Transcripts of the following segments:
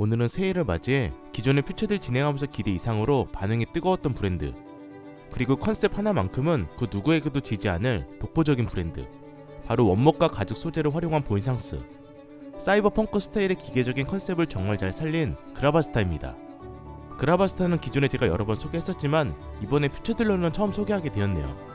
오늘은 새해를 맞이해 기존의 퓨처들 진행하면서 기대 이상으로 반응이 뜨거웠던 브랜드, 그리고 컨셉 하나만큼은 그 누구에게도 지지 않을 독보적인 브랜드, 바로 원목과 가죽 소재를 활용한 본상스, 사이버펑크 스타일의 기계적인 컨셉을 정말 잘 살린 그라바스타입니다. 그라바스타는 기존에 제가 여러 번 소개했었지만 이번에 퓨처딜러는 처음 소개하게 되었네요.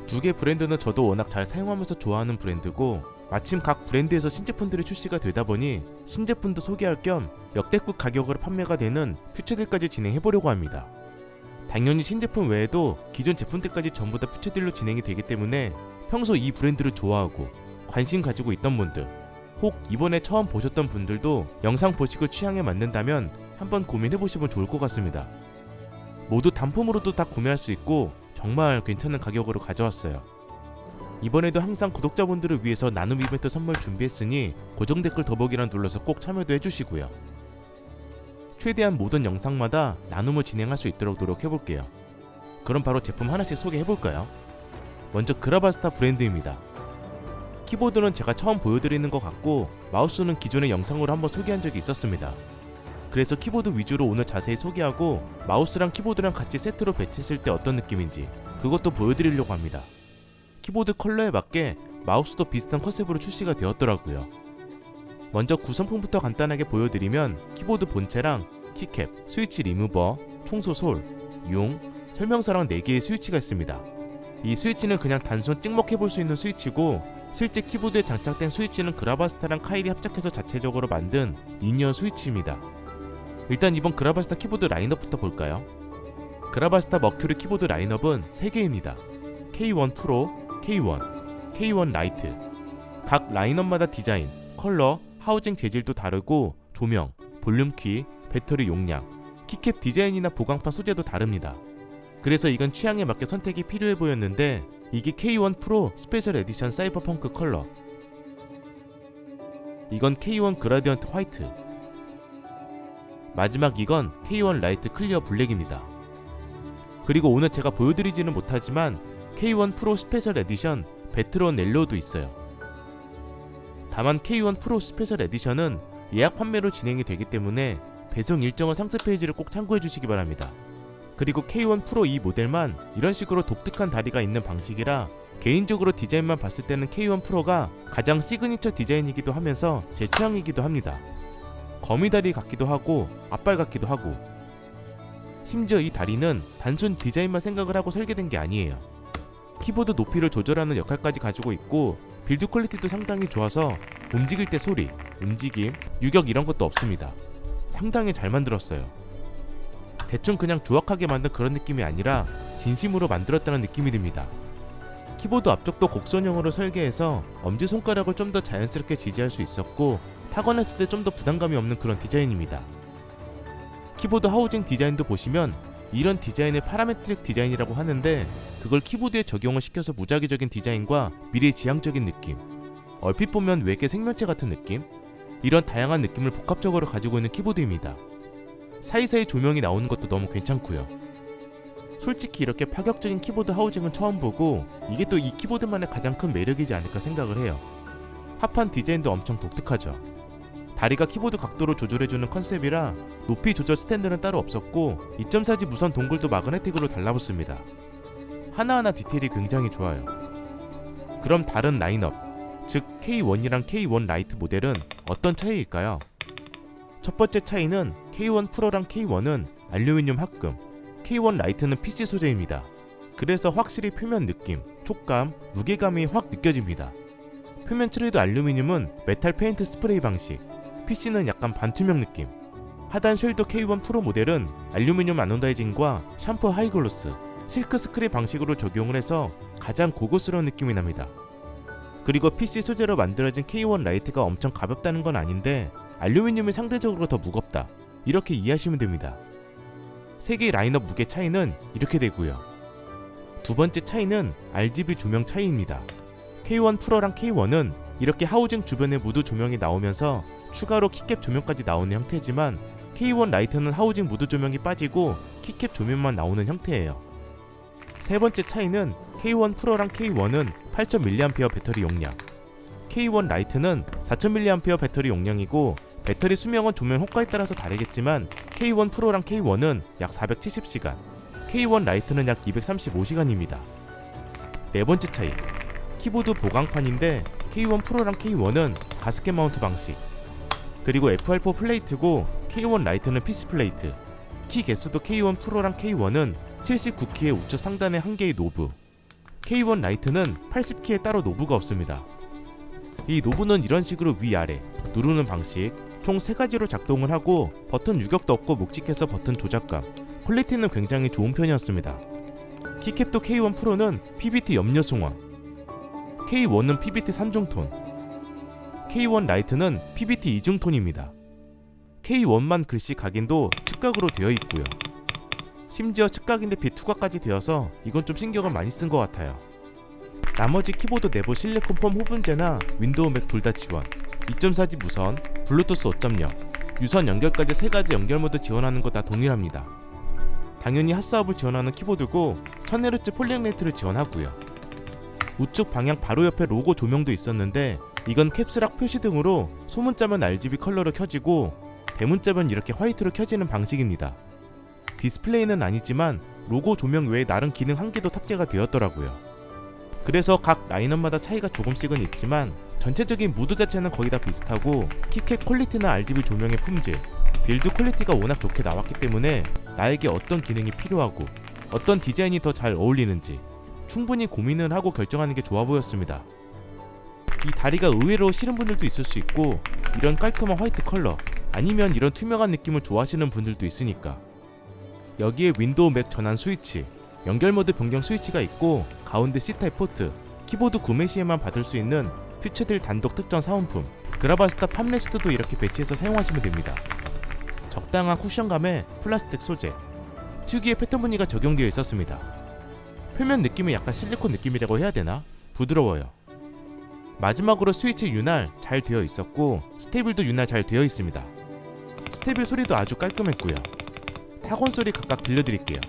두 개 브랜드는 저도 워낙 잘 사용하면서 좋아하는 브랜드고, 마침 각 브랜드에서 신제품들이 출시가 되다 보니 신제품도 소개할 겸 역대급 가격으로 판매가 되는 퓨처딜까지 진행해보려고 합니다. 당연히 신제품 외에도 기존 제품들까지 전부 다 퓨처딜로 진행이 되기 때문에 평소 이 브랜드를 좋아하고 관심 가지고 있던 분들, 혹 이번에 처음 보셨던 분들도 영상 보시고 취향에 맞는다면 한번 고민해보시면 좋을 것 같습니다. 모두 단품으로도 다 구매할 수 있고 정말 괜찮은 가격으로 가져왔어요. 이번에도 항상 구독자분들을 위해서 나눔 이벤트 선물 준비했으니 고정 댓글 더보기란 눌러서 꼭 참여도 해주시고요. 최대한 모든 영상마다 나눔을 진행할 수 있도록 노력해볼게요. 그럼 바로 제품 하나씩 소개해볼까요? 먼저 그라바스타 브랜드입니다. 키보드는 제가 처음 보여드리는 것 같고, 마우스는 기존의 영상으로 한번 소개한 적이 있었습니다. 그래서 키보드 위주로 오늘 자세히 소개하고, 마우스랑 키보드랑 같이 세트로 배치했을 때 어떤 느낌인지 그것도 보여드리려고 합니다. 키보드 컬러에 맞게 마우스도 비슷한 컨셉으로 출시가 되었더라고요. 먼저 구성품부터 간단하게 보여드리면, 키보드 본체랑 키캡, 스위치 리무버, 청소 솔, 용, 설명서랑 4개의 스위치가 있습니다. 이 스위치는 그냥 단순 찍먹해볼 수 있는 스위치고, 실제 키보드에 장착된 스위치는 그라바스타랑 카일이 합작해서 자체적으로 만든 인이어 스위치입니다. 일단 이번 그라바스타 키보드 라인업부터 볼까요? 그라바스타 머큐리 키보드 라인업은 3개입니다. K1 프로, K1, K1 라이트. 각 라인업마다 디자인, 컬러, 하우징 재질도 다르고 조명, 볼륨키, 배터리 용량, 키캡 디자인이나 보강판 소재도 다릅니다. 그래서 이건 취향에 맞게 선택이 필요해 보였는데, 이게 K1 프로 스페셜 에디션 사이버펑크 컬러, 이건 K1 그라디언트 화이트, 마지막 이건 K1 라이트 클리어 블랙입니다. 그리고 오늘 제가 보여드리지는 못하지만 K1 프로 스페셜 에디션 베트론 옐로우도 있어요. 다만 K1 프로 스페셜 에디션은 예약 판매로 진행이 되기 때문에 배송 일정을 상세 페이지를 꼭 참고해 주시기 바랍니다. 그리고 K1 프로 이 모델만 이런 식으로 독특한 다리가 있는 방식이라, 개인적으로 디자인만 봤을 때는 K1 프로가 가장 시그니처 디자인이기도 하면서 제 취향이기도 합니다. 거미다리 같기도 하고 앞발 같기도 하고, 심지어 이 다리는 단순 디자인만 생각을 하고 설계된 게 아니에요. 키보드 높이를 조절하는 역할까지 가지고 있고, 빌드 퀄리티도 상당히 좋아서 움직일 때 소리, 움직임, 유격 이런 것도 없습니다. 상당히 잘 만들었어요. 대충 그냥 조악하게 만든 그런 느낌이 아니라 진심으로 만들었다는 느낌이 듭니다. 키보드 앞쪽도 곡선형으로 설계해서 엄지손가락을 좀 더 자연스럽게 지지할 수 있었고, 타건했을 때 좀 더 부담감이 없는 그런 디자인입니다. 키보드 하우징 디자인도 보시면 이런 디자인을 파라메트릭 디자인이라고 하는데, 그걸 키보드에 적용을 시켜서 무작위적인 디자인과 미래지향적인 느낌, 얼핏 보면 외계 생명체 같은 느낌, 이런 다양한 느낌을 복합적으로 가지고 있는 키보드입니다. 사이사이 조명이 나오는 것도 너무 괜찮고요. 솔직히 이렇게 파격적인 키보드 하우징은 처음 보고, 이게 또 이 키보드만의 가장 큰 매력이지 않을까 생각을 해요. 합판 디자인도 엄청 독특하죠. 다리가 키보드 각도를 조절해주는 컨셉이라 높이 조절 스탠드는 따로 없었고, 2.4G 무선 동글도 마그네틱으로 달라붙습니다. 하나하나 디테일이 굉장히 좋아요. 그럼 다른 라인업, 즉 K1이랑 K1 라이트 모델은 어떤 차이일까요? 첫 번째 차이는 K1 프로랑 K1은 알루미늄 합금, K1 라이트는 PC 소재입니다. 그래서 확실히 표면 느낌, 촉감, 무게감이 확 느껴집니다. 표면 처리도 알루미늄은 메탈 페인트 스프레이 방식, PC는 약간 반투명 느낌. 하단 쉘더 K1 프로 모델은 알루미늄 아노다이징과 샴푸 하이글로스, 실크 스크린 방식으로 적용을 해서 가장 고급스러운 느낌이 납니다. 그리고 PC 소재로 만들어진 K1 라이트가 엄청 가볍다는 건 아닌데, 알루미늄이 상대적으로 더 무겁다, 이렇게 이해하시면 됩니다. 3개의 라인업 무게 차이는 이렇게 되고요. 두 번째 차이는 RGB 조명 차이입니다. K1 프로랑 K1은 이렇게 하우징 주변에 무드 조명이 나오면서 추가로 키캡 조명까지 나오는 형태지만, K1 라이트는 하우징 무드 조명이 빠지고 키캡 조명만 나오는 형태예요. 세 번째 차이는 K1 프로랑 K1은 8000mAh 배터리 용량, K1 라이트는 4000mAh 배터리 용량이고 배터리 수명은 조명 효과에 따라서 다르겠지만 K1 프로랑 K1은 약 470시간, K1 라이트는 약 235시간입니다. 네 번째 차이, 키보드 보강판인데 K1 프로랑 K1은 가스켓 마운트 방식, 그리고 FR4 플레이트고 K1 라이트는 PC 플레이트. 키 개수도 K1 프로랑 K1은 79키의 우측 상단에 1개의 노브, K1 라이트는 80키에 따로 노브가 없습니다. 이 노브는 이런 식으로 위아래 누르는 방식, 총 3가지로 작동을 하고 버튼 유격도 없고 묵직해서 버튼 조작감, 퀄리티는 굉장히 좋은 편이었습니다. 키캡도 K1 프로는 PBT 염료 승화, K1은 PBT 3중톤, K1 라이트는 PBT 2중톤입니다. K1만 글씨 각인도 측각으로 되어 있고요. 심지어 측각인데 비투각까지 되어서 이건 좀 신경을 많이 쓴 것 같아요. 나머지 키보드 내부 실리콘 폼 호분제나 윈도우 맥 둘 다 지원, 2.4G 무선, 블루투스 5.0, 유선 연결까지 3가지 연결 모드 지원하는 거 다 동일합니다. 당연히 핫스왑을 지원하는 키보드고 1000Hz 폴링레이트를 지원하고요. 우측 방향 바로 옆에 로고 조명도 있었는데 이건 캡스락 표시 등으로 소문자면 RGB 컬러로 켜지고 대문자면 이렇게 화이트로 켜지는 방식입니다. 디스플레이는 아니지만 로고 조명 외에 다른 기능 한 개도 탑재가 되었더라고요. 그래서 각 라인업마다 차이가 조금씩은 있지만 전체적인 무드 자체는 거의 다 비슷하고 키캡 퀄리티나 RGB 조명의 품질, 빌드 퀄리티가 워낙 좋게 나왔기 때문에 나에게 어떤 기능이 필요하고 어떤 디자인이 더 잘 어울리는지 충분히 고민을 하고 결정하는 게 좋아 보였습니다. 이 다리가 의외로 싫은 분들도 있을 수 있고 이런 깔끔한 화이트 컬러 아니면 이런 투명한 느낌을 좋아하시는 분들도 있으니까. 여기에 윈도우 맥 전환 스위치, 연결 모드 변경 스위치가 있고 가운데 C타입 포트, 키보드 구매 시에만 받을 수 있는 퓨처딜 단독 특전 사은품, 그라바스타 팜레스트도 이렇게 배치해서 사용하시면 됩니다. 적당한 쿠션감에 플라스틱 소재, 특유의 패턴 무늬가 적용되어 있었습니다. 표면 느낌이 약간 실리콘 느낌이라고 해야 되나? 부드러워요. 마지막으로 스위치 윤활 잘 되어 있었고 스테이블도 윤활 잘 되어 있습니다. 스테이블 소리도 아주 깔끔했고요. 타건 소리 각각 들려드릴게요.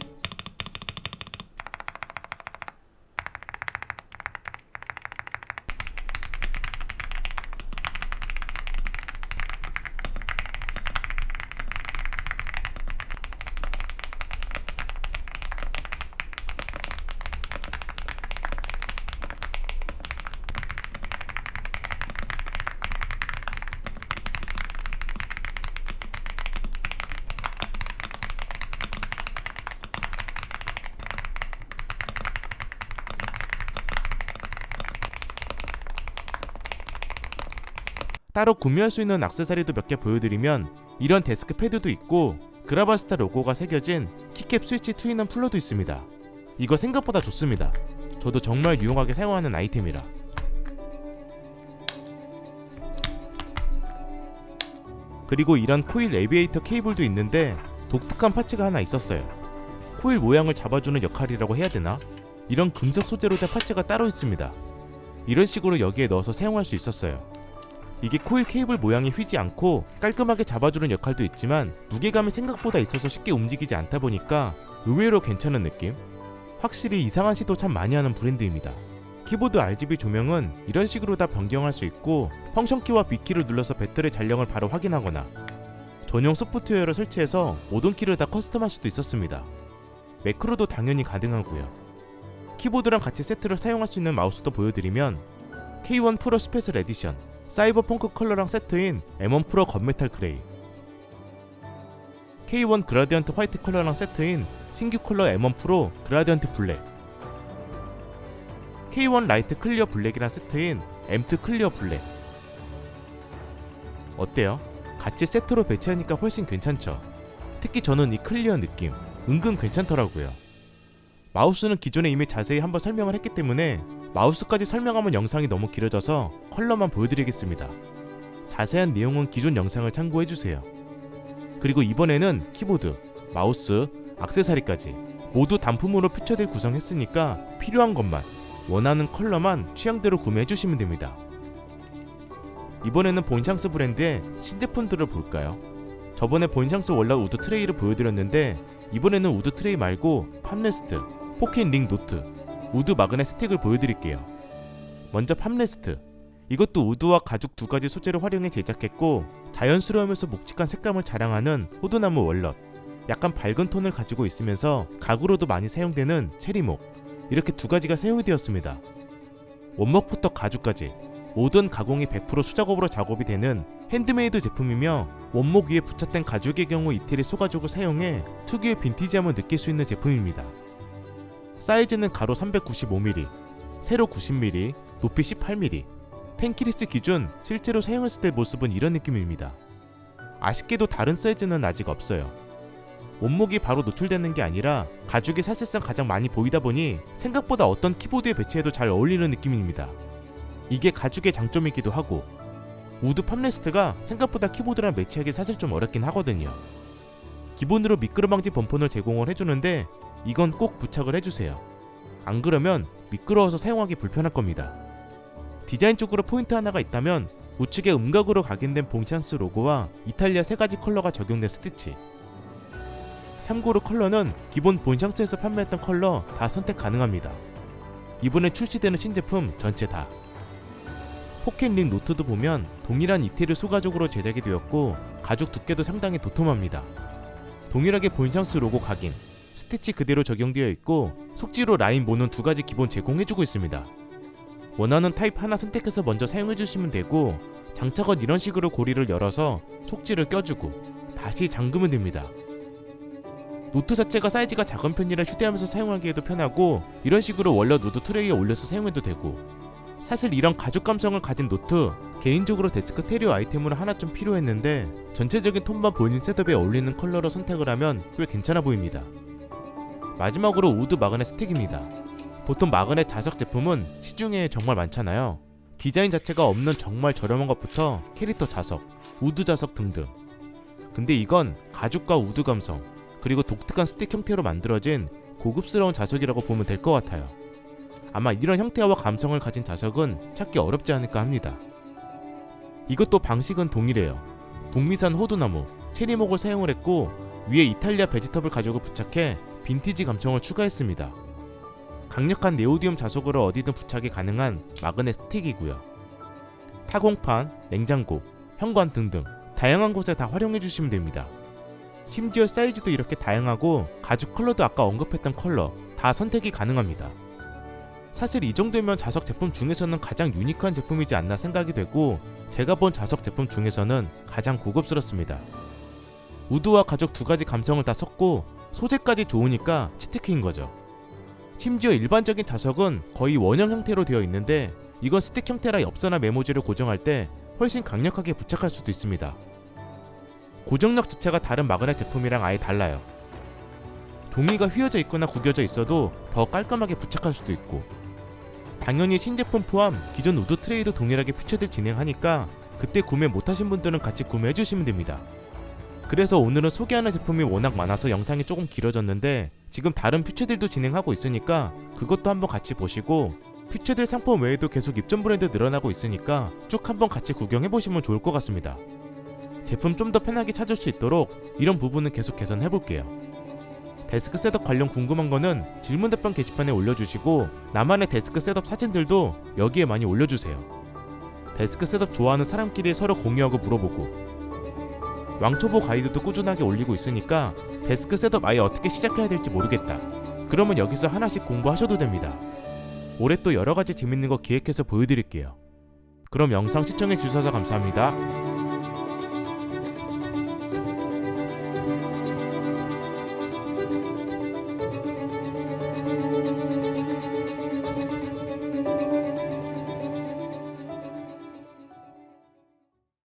따로 구매할 수 있는 액세서리도 몇 개 보여드리면 이런 데스크 패드도 있고 그라바스타 로고가 새겨진 키캡 스위치 트윈원 플러도 있습니다. 이거 생각보다 좋습니다. 저도 정말 유용하게 사용하는 아이템이라. 그리고 이런 코일 에비에이터 케이블도 있는데 독특한 파츠가 하나 있었어요. 코일 모양을 잡아주는 역할이라고 해야 되나? 이런 금속 소재로 된 파츠가 따로 있습니다. 이런 식으로 여기에 넣어서 사용할 수 있었어요. 이게 코일 케이블 모양이 휘지 않고 깔끔하게 잡아주는 역할도 있지만 무게감이 생각보다 있어서 쉽게 움직이지 않다 보니까 의외로 괜찮은 느낌? 확실히 이상한 시도 참 많이 하는 브랜드입니다. 키보드 RGB 조명은 이런 식으로 다 변경할 수 있고 펑션키와 B키를 눌러서 배터리 잔량을 바로 확인하거나 전용 소프트웨어를 설치해서 모든 키를 다 커스텀할 수도 있었습니다. 매크로도 당연히 가능하고요. 키보드랑 같이 세트를 사용할 수 있는 마우스도 보여드리면 K1 프로 스페셜 에디션 사이버펑크 컬러랑 세트인 M1 프로 건메탈 그레이, K1 그라디언트 화이트 컬러랑 세트인 신규 컬러 M1 프로 그라디언트 블랙, K1 라이트 클리어 블랙이랑 세트인 M2 클리어 블랙. 어때요? 같이 세트로 배치하니까 훨씬 괜찮죠? 특히 저는 이 클리어 느낌 은근 괜찮더라고요. 마우스는 기존에 이미 자세히 한번 설명을 했기 때문에 마우스까지 설명하면 영상이 너무 길어져서 컬러만 보여드리겠습니다. 자세한 내용은 기존 영상을 참고해주세요. 그리고 이번에는 키보드, 마우스, 액세서리까지 모두 단품으로 퓨처딜 구성했으니까 필요한 것만, 원하는 컬러만 취향대로 구매해주시면 됩니다. 이번에는 본샹스 브랜드의 신제품들을 볼까요? 저번에 본샹스 월넛 우드 트레이를 보여드렸는데 이번에는 우드 트레이 말고 팜레스트, 포킨 링 노트, 우드 마그넷 스틱을 보여드릴게요. 먼저 팜레스트. 이것도 우드와 가죽 두 가지 소재를 활용해 제작했고 자연스러우면서 묵직한 색감을 자랑하는 호두나무 월넛, 약간 밝은 톤을 가지고 있으면서 가구로도 많이 사용되는 체리목, 이렇게 두 가지가 사용이 되었습니다. 원목부터 가죽까지 모든 가공이 100% 수작업으로 작업이 되는 핸드메이드 제품이며 원목 위에 부착된 가죽의 경우 이태리 소가죽을 사용해 특유의 빈티지함을 느낄 수 있는 제품입니다. 사이즈는 가로 395mm, 세로 90mm, 높이 18mm, 텐키리스 기준 실제로 사용했을 때 모습은 이런 느낌입니다. 아쉽게도 다른 사이즈는 아직 없어요. 원목이 바로 노출되는 게 아니라 가죽이 사실상 가장 많이 보이다 보니 생각보다 어떤 키보드에 배치해도 잘 어울리는 느낌입니다. 이게 가죽의 장점이기도 하고 우드 팜레스트가 생각보다 키보드랑 매치하기 사실 좀 어렵긴 하거든요. 기본으로 미끄럼방지 범퍼를 제공을 해주는데 이건 꼭 부착을 해주세요. 안 그러면 미끄러워서 사용하기 불편할 겁니다. 디자인 쪽으로 포인트 하나가 있다면 우측에 음각으로 각인된 봉샨스 로고와 이탈리아 세 가지 컬러가 적용된 스티치. 참고로 컬러는 기본 본샹스에서 판매했던 컬러 다 선택 가능합니다. 이번에 출시되는 신제품 전체 다. 포켓링 노트도 보면 동일한 이태리 소가죽으로 제작이 되었고 가죽 두께도 상당히 도톰합니다. 동일하게 본샹스 로고 각인, 스티치 그대로 적용되어 있고 속지로 라인 모는 두 가지 기본 제공해주고 있습니다. 원하는 타입 하나 선택해서 먼저 사용해주시면 되고 장착은 이런 식으로 고리를 열어서 속지를 껴주고 다시 잠그면 됩니다. 노트 자체가 사이즈가 작은 편이라 휴대하면서 사용하기에도 편하고 이런 식으로 원래 누드 트레이에 올려서 사용해도 되고 사실 이런 가죽 감성을 가진 노트 개인적으로 데스크 테리어 아이템으로 하나 좀 필요했는데 전체적인 톤만 본인 셋업에 어울리는 컬러로 선택을 하면 꽤 괜찮아 보입니다. 마지막으로 우드 마그넷 스틱입니다. 보통 마그넷 자석 제품은 시중에 정말 많잖아요. 디자인 자체가 없는 정말 저렴한 것부터 캐릭터 자석, 우드 자석 등등. 근데 이건 가죽과 우드 감성 그리고 독특한 스틱 형태로 만들어진 고급스러운 자석이라고 보면 될 것 같아요. 아마 이런 형태와 감성을 가진 자석은 찾기 어렵지 않을까 합니다. 이것도 방식은 동일해요. 북미산 호두나무, 체리목을 사용을 했고 위에 이탈리아 베지터블 가죽을 부착해 빈티지 감성을 추가했습니다. 강력한 네오디움 자석으로 어디든 부착이 가능한 마그넷 스틱이고요. 타공판, 냉장고, 현관 등등 다양한 곳에 다 활용해주시면 됩니다. 심지어 사이즈도 이렇게 다양하고 가죽 컬러도 아까 언급했던 컬러 다 선택이 가능합니다. 사실 이 정도면 자석 제품 중에서는 가장 유니크한 제품이지 않나 생각이 되고 제가 본 자석 제품 중에서는 가장 고급스럽습니다. 우드와 가죽 두 가지 감성을 다 섞고 소재까지 좋으니까 치트키인 거죠. 심지어 일반적인 자석은 거의 원형 형태로 되어 있는데 이건 스틱 형태라 엽서나 메모지를 고정할 때 훨씬 강력하게 부착할 수도 있습니다. 고정력 자체가 다른 마그넷 제품이랑 아예 달라요. 종이가 휘어져 있거나 구겨져 있어도 더 깔끔하게 부착할 수도 있고 당연히 신제품 포함 기존 우드 트레이도 동일하게 퓨처들 진행하니까 그때 구매 못하신 분들은 같이 구매해주시면 됩니다. 그래서 오늘은 소개하는 제품이 워낙 많아서 영상이 조금 길어졌는데 지금 다른 퓨처들도 진행하고 있으니까 그것도 한번 같이 보시고 퓨처들 상품 외에도 계속 입점 브랜드 늘어나고 있으니까 쭉 한번 같이 구경해보시면 좋을 것 같습니다. 제품 좀 더 편하게 찾을 수 있도록 이런 부분은 계속 개선해볼게요. 데스크 셋업 관련 궁금한 거는 질문 답변 게시판에 올려주시고 나만의 데스크 셋업 사진들도 여기에 많이 올려주세요. 데스크 셋업 좋아하는 사람끼리 서로 공유하고 물어보고 왕초보 가이드도 꾸준하게 올리고 있으니까 데스크 셋업 아예 어떻게 시작해야 될지 모르겠다. 그러면 여기서 하나씩 공부하셔도 됩니다. 올해 또 여러가지 재밌는 거 기획해서 보여드릴게요. 그럼 영상 시청해주셔서 감사합니다.